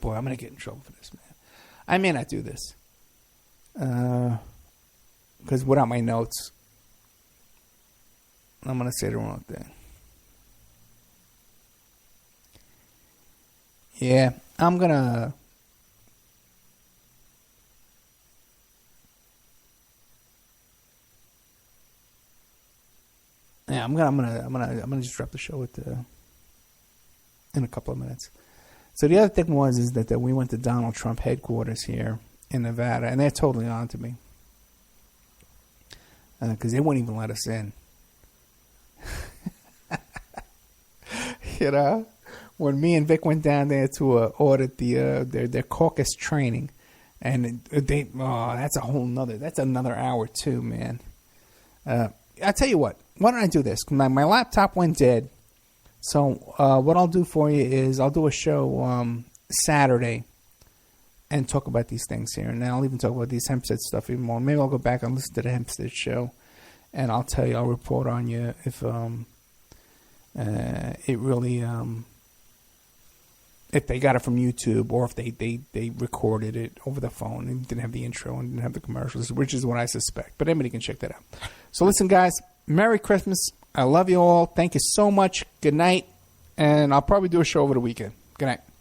Speaker 2: Boy, I'm going to get in trouble for this, man. I may not do this. Because without my notes, I'm going to say the wrong thing. Yeah, I'm going to... Yeah, I'm gonna just drop the show in a couple of minutes. So the other thing is that we went to Donald Trump headquarters here in Nevada, and they're totally on to me because they wouldn't even let us in. When me and Vic went down there to audit their caucus training, and that's another hour too, man. I'll tell you what. Why don't I do this? My laptop went dead. So what I'll do for you is I'll do a show Saturday and talk about these things here. And I'll even talk about these Hemstead stuff even more. Maybe I'll go back and listen to the Hemstead show. And I'll tell you, I'll report on you if it really... if they got it from YouTube or if they recorded it over the phone and didn't have the intro and didn't have the commercials, which is what I suspect. But anybody can check that out. So listen, guys, Merry Christmas. I love you all. Thank you so much. Good night. And I'll probably do a show over the weekend. Good night.